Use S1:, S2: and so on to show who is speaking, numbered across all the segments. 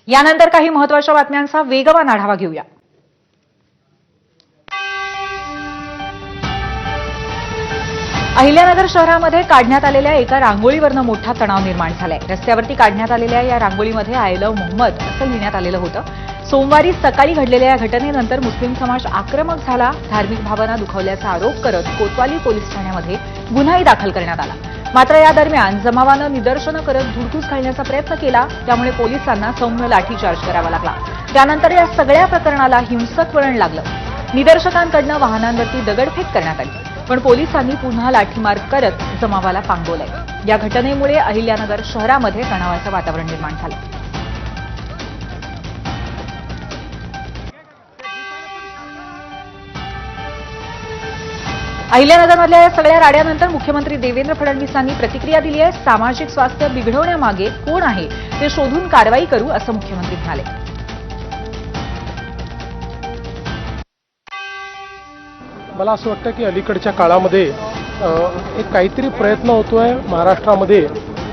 S1: यानंतर काही महत्त्वाच्या बातम्यांचा वेगवान आढावा घेऊया. अहिल्यानगर शहरामध्ये काढण्यात आलेल्या एका रांगोळीवरनं मोठा तणाव निर्माण झालाय. रस्त्यावरती काढण्यात आलेल्या या रांगोळीमध्ये आय लव्ह मोहम्मद असं लिहिण्यात आलेलं होतं. सोमवारी सकाळी घडलेल्या या घटनेनंतर मुस्लिम समाज आक्रमक झाला. धार्मिक भावना दुखावल्याचा आरोप करत कोतवाली पोलीस ठाण्यामध्ये गुन्हाही दाखल करण्यात आला. मात्र या दरम्यान जमावानं निदर्शनं करत धुडगूस घालण्याचा प्रयत्न केला. त्यामुळे पोलिसांना सौम्य लाठीचार्ज करावा लागला. त्यानंतर या सगळ्या प्रकरणाला हिंसक वळण लागलं. निदर्शकांकडनं वाहनांवरती दगडफेक करण्यात आली, पण पोलिसांनी पुन्हा लाठीमार करत जमावाला पांगवलंय. या घटनेमुळे अहिल्यानगर शहरामध्ये तणावाचं वातावरण निर्माण झालं. अहिल्यानगरमधल्या या सगळ्या राड्यानंतर मुख्यमंत्री देवेंद्र फडणवीसांनी प्रतिक्रिया दिली आहे. सामाजिक स्वास्थ्य बिघडवण्यामागे कोण आहे ते शोधून कारवाई करू असं मुख्यमंत्री म्हणाले.
S2: मला असं वाटतं की अलीकडच्या काळामध्ये एक काहीतरी प्रयत्न होतोय महाराष्ट्रामध्ये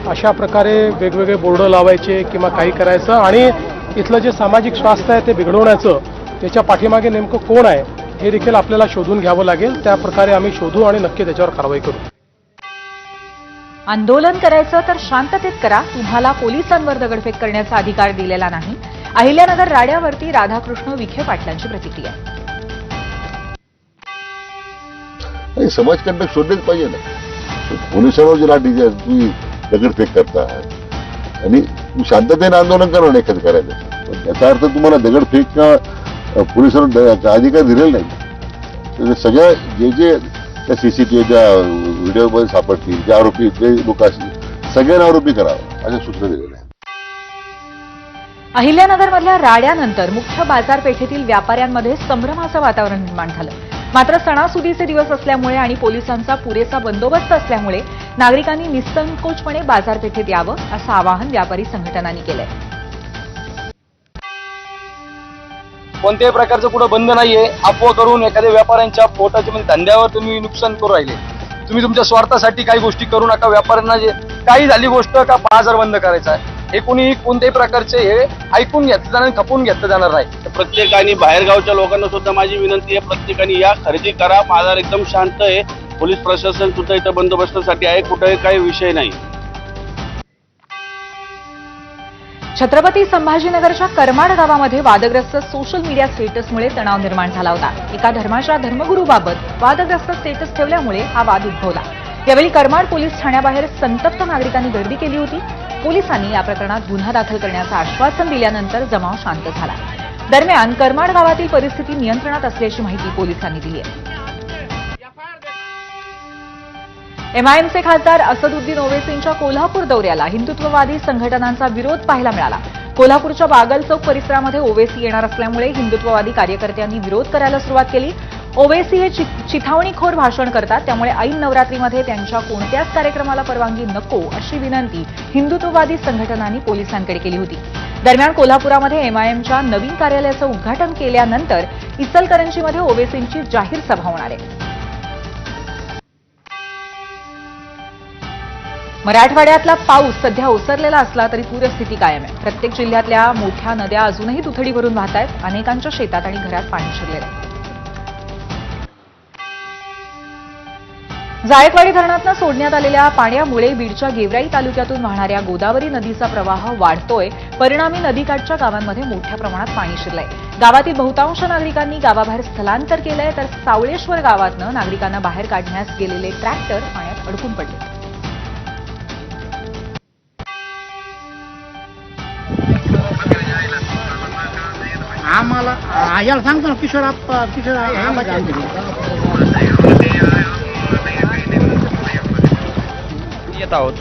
S2: अशा प्रकारे वेगवेगळे बोर्ड लावायचे किंवा काही करायचं आणि इथलं जे सामाजिक स्वास्थ्य आहे ते बिघडवण्याचं त्याच्या पाठीमागे नेमकं कोण आहे हे देखील आपल्याला शोधून घ्यावं लागेल. त्या प्रकारे आम्ही शोधू आणि नक्की त्याच्यावर कारवाई करू.
S1: आंदोलन करायचं तर शांततेत करा. तुम्हाला पोलिसांवर दगडफेक करण्याचा अधिकार दिलेला नाही. अहिल्यानगर राड्यावरती राधाकृष्ण विखे पाटलांची प्रतिक्रिया.
S3: समाजकंटक शोधलेच पाहिजे ना. पोलिसांवर जी लाठी तुम्ही दगडफेक करता आणि शांततेने आंदोलन करा एखादं करायचं, याचा अर्थ तुम्हाला दगडफेक का पोलिसांवर अधिकार दिलेला नाही. सगळ्या जे त्या सीसीटीव्हीच्या व्हिडिओमध्ये सापडतील जे आरोपी जे लोक असतील सगळ्यांना आरोपी करावं अशा सूचना दिलेल्या आहेत.
S1: अहिल्यानगरमधल्या राड्यानंतर मुख्य बाजारपेठेतील व्यापाऱ्यांमध्ये संभ्रमाचं वातावरण निर्माण झालं. मात्र सणासुदीचे दिवस असल्यामुळे आणि पोलिसांचा पुरेसा बंदोबस्त असल्यामुळे नागरिकांनी निसंकोचपणे बाजारपेठेत यावं असं आवाहन व्यापारी संघटनांनी केलंय.
S4: कोणत्याही प्रकारचं कुठं बंद नाहीये. अफवा करून एखाद्या व्यापाऱ्यांच्या पोटाच्या म्हणजे धंद्यावर तुम्ही नुकसान करू राहिले. तुम्ही तुमच्या स्वार्थासाठी काही गोष्टी करू नका. व्यापाऱ्यांना जे काही झाली गोष्ट का बाजार बंद करायचा आहे हे कोणी कोणत्याही प्रकारचे हे ऐकून घेतलं जाणार, खपून घेतलं जाणार नाही.
S5: प्रत्येकाने बाहेरगावच्या लोकांना सुद्धा माझी विनंती आहे, प्रत्येकाने या खरेदी करा. बाजार एकदम शांत आहे. पोलीस प्रशासन सुद्धा इथं बंदोबस्तासाठी आहे. कुठेही काही विषय नाही.
S1: छत्रपती संभाजीनगरच्या करमाड गावामध्ये वादग्रस्त सोशल मीडिया स्टेटसमुळे तणाव निर्माण झाला होता. एका धर्माच्या धर्मगुरूबाबत वादग्रस्त स्टेटस ठेवल्यामुळे हा वाद उद्भवला. यावेळी करमाड पोलीस ठाण्याबाहेर संतप्त नागरिकांनी गर्दी केली होती. पोलिसांनी या प्रकरणात गुन्हा दाखल करण्याचं आश्वासन दिल्यानंतर जमाव शांत झाला. दरम्यान करमाड गावातील परिस्थिती नियंत्रणात असल्याची माहिती पोलिसांनी दिली आहे. एमआयएमचे खासदार असदुद्दीन ओवेसींच्या कोल्हापूर दौऱ्याला हिंदुत्ववादी संघटनांचा विरोध पाहायला मिळाला. कोल्हापूरच्या बागल चौक परिसरामध्ये ओवेसी येणार असल्यामुळे हिंदुत्ववादी कार्यकर्त्यांनी विरोध करायला सुरुवात केली. ओवेसी हे चिथावणीखोर भाषण करतात, त्यामुळे ऐन नवरात्रीमध्ये त्यांच्या कोणत्याच कार्यक्रमाला परवानगी नको अशी विनंती हिंदुत्ववादी संघटनांनी पोलिसांकडे केली होती. दरम्यान कोल्हापुरामध्ये एमआयएमच्या नवीन कार्यालयाचं उद्घाटन केल्यानंतर इचलकरंजीमध्ये ओवेसींची जाहीर सभा होणार आहे. मराठवाड्यातला पाऊस सध्या ओसरलेला असला तरी पूरस्थिती कायम आहे. प्रत्येक जिल्ह्यातल्या मोठ्या नद्या अजूनही दुथडी भरून वाहत आहेत. अनेकांच्या शेतात आणि घरात पाणी शिरलेलं आहे. जायकवाडी धरणातून सोडण्यात आलेल्या पाण्यामुळे बीडच्या गेवराई तालुक्यातून वाहणाऱ्या गोदावरी नदीचा प्रवाह वाढतोय. परिणामी नदीकाठच्या गावांमध्ये मोठ्या प्रमाणात पाणी शिरलंय. गावातील बहुतांश नागरिकांनी गावाबाहेर स्थलांतर केलंय, तर सावळेश्वर गावातनं नागरिकांना बाहेर काढण्यास गेलेले ट्रॅक्टर पाण्यात अडकून पडले.
S6: आम्हाला याला सांगतो ना किशोर
S7: येत आहोत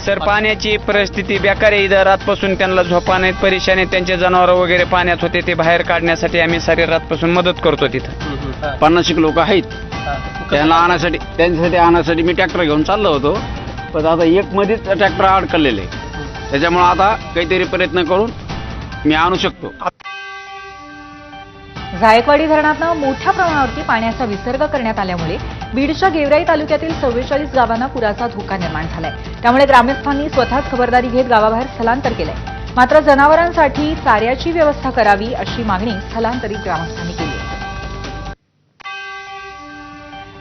S7: सर. पाण्याची परिस्थिती बेकार आहे. इथं रातपासून त्यांना झोपा नाहीत, परेशान आहेत. त्यांचे जनावर वगैरे पाण्यात होते, ते बाहेर काढण्यासाठी आम्ही सारी रातपासून मदत करतो. तिथं 50 लोक आहेत. त्यांच्यासाठी आणण्यासाठी मी ट्रॅक्टर घेऊन चाललो होतो, पण आता एक मध्येच ट्रॅक्टर अडकलेले आहे. त्याच्यामुळे आता काहीतरी प्रयत्न करून मी आणू शकतो.
S1: जायकवाडी धरणातनं मोठ्या प्रमाणावरती पाण्याचा विसर्ग करण्यात आल्यामुळे बीडच्या गेवराई तालुक्यातील 44 गावांना पुराचा धोका निर्माण झालाय. त्यामुळे ग्रामस्थांनी स्वतःच खबरदारी घेत गावाबाहेर स्थलांतर केलंय. मात्र जनावरांसाठी चाऱ्याची व्यवस्था करावी अशी मागणी स्थलांतरित ग्रामस्थांनी केली आहे.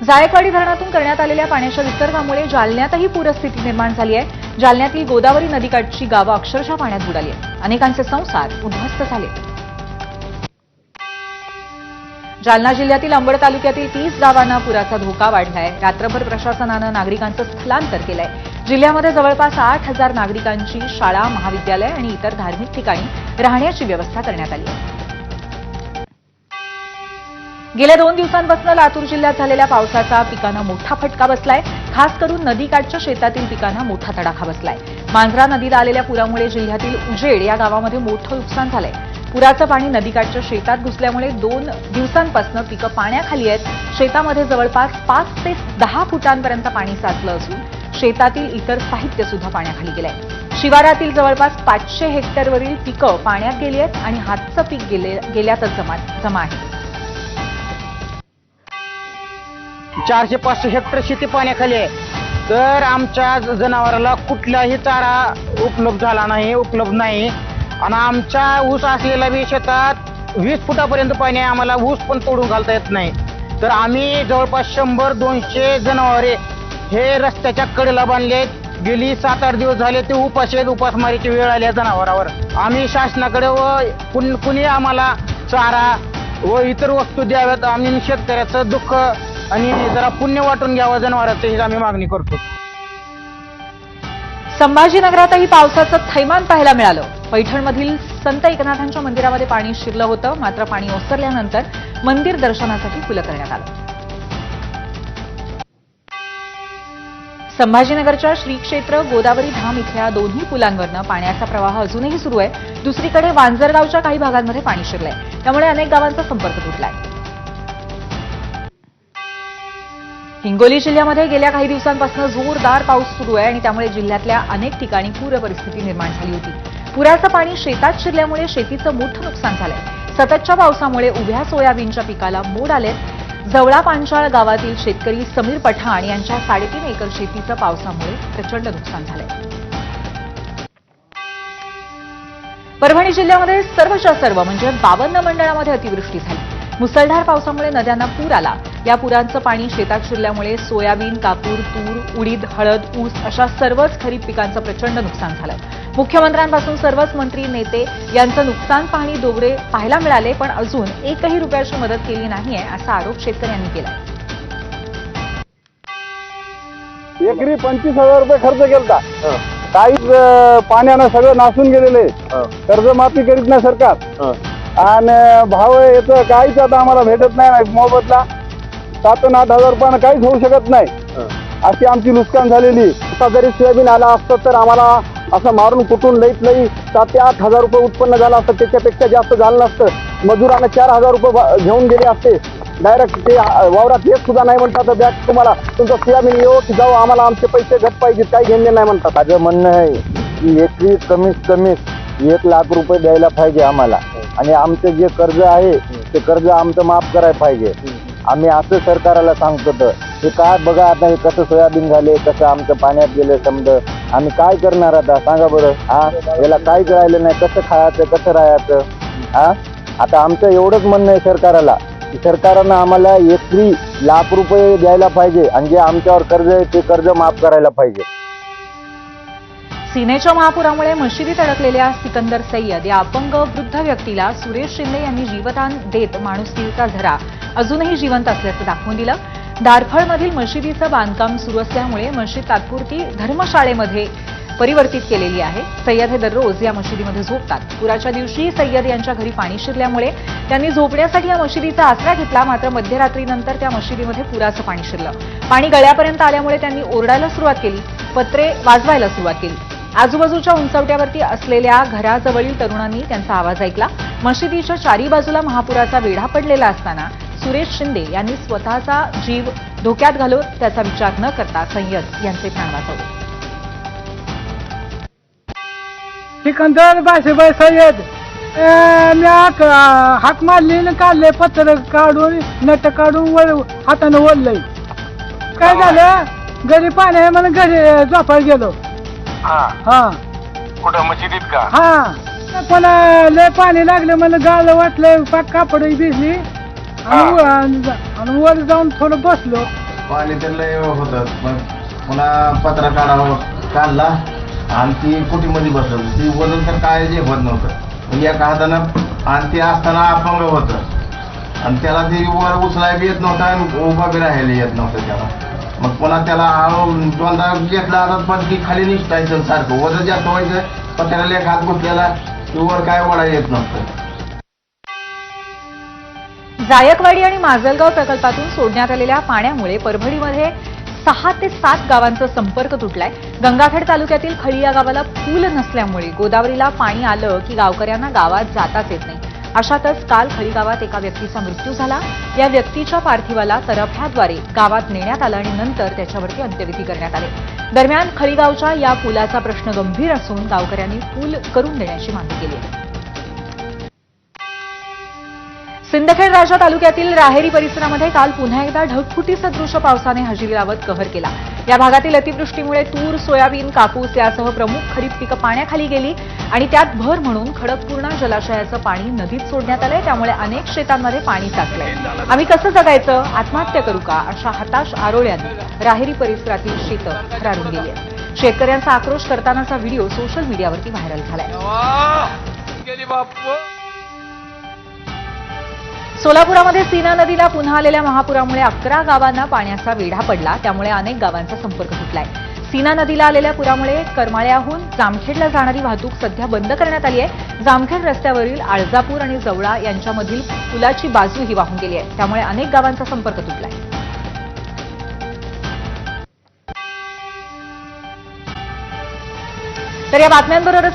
S1: जायकवाडी धरणातून करण्यात आलेल्या पाण्याच्या विसर्गामुळे जालन्यातही पूरस्थिती निर्माण झाली आहे. जालन्यातील गोदावरी नदीकाठची गावं अक्षरशः पाण्यात बुडाली आहेत. अनेकांचे संसार उद्ध्वस्त झाले. जालना जिल्ह्यातील अंबड तालुक्यातील 30 गावांना पुराचा धोका वाढलाय. रात्रभर प्रशासनानं नागरिकांचं स्थलांतर केलंय. जिल्ह्यामध्ये जवळपास 8,000 नागरिकांची शाळा, महाविद्यालय आणि इतर धार्मिक ठिकाणी राहण्याची व्यवस्था करण्यात आली आहे. गेल्या 2 दिवसांपासून लातूर जिल्ह्यात झालेल्या पावसाचा पिकांना मोठा फटका बसलाय. खास करून नदीकाठच्या शेतातील पिकांना मोठा तडाखा बसलाय. मांजरा नदीत आलेल्या पुरामुळे जिल्ह्यातील उजेड या गावामध्ये मोठं नुकसान झालंय. पुराचं पाणी नदीकाठच्या शेतात घुसल्यामुळे 2 दिवसांपासून पिकं पाण्याखाली आहेत. शेतामध्ये जवळपास 5 ते 10 फुटांपर्यंत पाणी साचलं असून शेतातील इतर साहित्य सुद्धा पाण्याखाली गेलंय. शिवारातील जवळपास 500 हेक्टरवरील पिकं पाण्यात गेली आहेत आणि हातचं पीक गेल्यातच जमा आहे.
S6: 400-500 हेक्टर शेती पाण्याखाली आहे. तर आमच्या जनावराला कुठलाही चारा उपलब्ध नाही आणि आमच्या ऊस असलेल्या बी शेतात 20 फुटापर्यंत पाणी आहे. आम्हाला ऊस पण तोडून घालता येत नाही. तर आम्ही जवळपास 100-200 जनावरे हे रस्त्याच्या कडेला बांधले. गेली 7-8 दिवस झाले ते उपासमारीची वेळ आली जनावरावर. आम्ही शासनाकडे व कुणी आम्हाला चारा व इतर वस्तू द्याव्यात. आम्ही शेतकऱ्याचं दुःख आणि जरा पुण्य वाटून घ्यावं जनावरांचं ही आम्ही मागणी करतो.
S1: संभाजीनगरातही पावसाचं थैमान पाहायला मिळालं. पैठणमधील संत एकनाथांच्या मंदिरामध्ये पाणी शिरलं होतं. मात्र पाणी ओसरल्यानंतर मंदिर दर्शनासाठी खुलं करण्यात आलं. संभाजीनगरच्या श्री क्षेत्र गोदावरी धाम इथल्या दोन्ही पुलांवरनं पाण्याचा प्रवाह अजूनही सुरू आहे. दुसरीकडे वांजरगावच्या काही भागांमध्ये पाणी शिरलंय. त्यामुळे अनेक गावांचा संपर्क तुटलाय. हिंगोली जिल्ह्यामध्ये गेल्या काही दिवसांपासून जोरदार पाऊस सुरू आहे आणि त्यामुळे जिल्ह्यातल्या अनेक ठिकाणी पूर परिस्थिती निर्माण झाली होती. पुराचं पाणी शेतात शिरल्यामुळे शेतीचं मोठं नुकसान झालंय. सततच्या पावसामुळे उभ्या सोयाबीनच्या पिकाला मोड आलेत. जवळा पांचाळ गावातील शेतकरी समीर पठाण यांच्या 3.5 एकर शेतीचं पावसामुळे प्रचंड नुकसान झालंय. परभणी जिल्ह्यामध्ये सर्वच्या सर्व म्हणजे 52 मंडळामध्ये अतिवृष्टी झाली. मुसळधार पावसामुळे नद्यांना पूर आला. या पुरांचं पाणी शेतात शिरल्यामुळे सोयाबीन, कापूर, तूर, उडीद, हळद, ऊस अशा सर्वच खरीप पिकांचं प्रचंड नुकसान झालं. मुख्यमंत्र्यांपासून सर्वच मंत्री, नेते यांचं नुकसान पाहणी दौरे पाहायला मिळाले, पण अजून 1ही रुपयाची मदत केली नाहीये असा आरोप शेतकऱ्यांनी केला.
S8: एकरी 25,000 रुपये खर्च केला. काहीच पाण्यानं सगळं नासून गेलेले. कर्जमाफी करीत नाही सरकार आणि भाव याचं काहीच आता आम्हाला भेटत नाही. मोबदला 7-8 रुपयानं काहीच होऊ शकत नाही. अशी आमची नुकसान झालेली. आता जरी सोयाबीन आला असतं तर आम्हाला असं मारून कुठून लईत लई 7 ते 8,000 रुपये उत्पन्न झालं असतं. त्याच्यापेक्षा जास्त झालं नसतं. मजुरांना 4,000 रुपये घेऊन गेले असते. डायरेक्ट ते वावरात येत सुद्धा नाही म्हणतात. बॅग तुम्हाला तुमचं सोयाबीन येऊ की जाऊ, आम्हाला आमचे पैसे घट पाहिजेत, काही घेणे नाही म्हणतात. माझं म्हणणं आहे की एकरी कमीत कमी 1 लाख रुपये द्यायला पाहिजे आम्हाला. आणि आमचं जे कर्ज आहे ते कर्ज आमचं माफ करायला पाहिजे. आम्ही असं सरकारला सांगतो. तर हे काय बघा आता, हे कसं सोयाबीन झाले, कसं आमचं पाण्यात गेलं समजा. आम्ही काय करणार आता सांगा बरं. याला काहीच राहिलं नाही. कसं खायचं, कसं राहायचं. आता आमचं एवढंच म्हणणं आहे सरकारला की सरकारनं आम्हाला एकरी 1 लाख रुपये द्यायला पाहिजे आणि जे आमच्यावर कर्ज आहे ते कर्ज माफ करायला पाहिजे.
S1: सीनेच्या महापुरामुळे मशिदीत अडकलेल्या सिकंदर सय्यद या अपंग वृद्ध व्यक्तीला सुरेश शिंदे यांनी जीवदान देत माणुसकीचा झरा अजूनही जिवंत असल्याचं दाखवून दिलं. दारफळमधील मशिदीचं बांधकाम सुरू असल्यामुळे मशीद तात्पुरती धर्मशाळेमध्ये परिवर्तित केलेली आहे. सय्यद हे दररोज या मशिदीमध्ये झोपतात. पुराच्या दिवशी सय्यद यांच्या घरी पाणी शिरल्यामुळे त्यांनी झोपण्यासाठी या मशिदीचा आसरा घेतला. मात्र मध्यरात्रीनंतर त्या मशिदीमध्ये पुराचं पाणी शिरलं. पाणी गळ्यापर्यंत आल्यामुळे त्यांनी ओरडायला सुरुवात केली, पत्रे वाजवायला सुरुवात केली. आजूबाजूच्या उंचवट्यावरती असलेल्या घराजवळील तरुणांनी त्यांचा आवाज ऐकला. मशिदीच्या 4ही बाजूला महापुराचा वेढा पडलेला असताना सुरेश शिंदे यांनी स्वतःचा जीव धोक्यात घालून त्याचा विचार न करता सय्यद यांचे प्राण वाचवले.
S8: सिकंदर बाशीबाई सय्यद मी हाक मारली, काढले पत्र काढून, नट काढून हाताने ओढलंय. काय झालं, घरी पाणी आहे म्हणून घरी झोपायला गेलो.
S5: हा
S8: हा
S5: कुठं मशिदीत का?
S8: हा
S9: पण लय पाणी लागलं मला गाळ वाटलं पाक कापडही भिजली आणि वर जाऊन थोडं बसलो.
S6: पाणी तर लय होतं मग पुन्हा पत्रा काढला आणि ती कुटीमध्ये बसवली. ती वजन तर काय जे होत नव्हतं म्हणजे एका हातानं आणि ते असताना अपंग होतं आणि त्याला ती वर उचलाय बी येत नव्हतं आणि उभा बी राहायला येत नव्हतं त्याला. मग पुन्हा त्याला दोनदा घेतला हातात पण ती खाली निघतायचं सारखं वजन जास्त व्हायचं पत्र्याला एक हात घुसलेला ती वर काय वडा येत नव्हतं.
S1: जायकवाडी आणि माजलगाव प्रकल्पातून सोडण्यात आलेल्या पाण्यामुळे परभणीमध्ये 6 ते 7 गावांचा संपर्क तुटलाय. गंगाखेड तालुक्यातील खळी या गावाला पूल नसल्यामुळे गोदावरीला पाणी आलं की गावकऱ्यांना गावात जाताच येत नाही. अशातच काल खळी गावात एका व्यक्तीचा मृत्यू झाला. या व्यक्तीच्या पार्थिवाला तरफ्याद्वारे गावात नेण्यात आलं आणि नंतर त्याच्यावरती अंत्यविधी करण्यात आले. दरम्यान खळी गावच्या या पुलाचा प्रश्न गंभीर असून गावकऱ्यांनी पूल करून देण्याची मागणी केली आहे. सिंदखेड राजा तालुक्यातील राहेरी परिसरामध्ये काल पुन्हा एकदा ढगफुटी सदृश पावसाने हजेरी लावत कहर केला. या भागातील अतिवृष्टीमुळे तूर, सोयाबीन, कापूस यासह प्रमुख खरीप पिकं पाण्याखाली गेली आणि त्यात भर म्हणून खडकपूर्णा जलाशयाचं पाणी नदीत सोडण्यात आलंय. त्यामुळे अनेक शेतांमध्ये पाणी साचलंय. आम्ही कसं जगायचं, आत्महत्या करू का, अशा हताश आरोळ्यांनी राहेरी परिसरातील शेतं थरारून गेली आहेत. शेतकऱ्यांचा आक्रोश करतानाचा व्हिडिओ सोशल मीडियावरती व्हायरल झालाय. सोलापुरामध्ये सीना नदीला पुन्हा आलेल्या महापुरामुळे 11 गावांना पाण्याचा वेढा पडला. त्यामुळे अनेक गावांचा संपर्क तुटलाय. सीना नदीला आलेल्या पुरामुळे करमाळ्याहून जामखेडला जाणारी वाहतूक सध्या बंद करण्यात आली आहे. जामखेड रस्त्यावरील आळजापूर आणि जवळा यांच्यामधील पुलाची बाजूही वाहून गेली आहे. त्यामुळे अनेक गावांचा संपर्क तुटलाय. तर या बातम्यांबरोबरच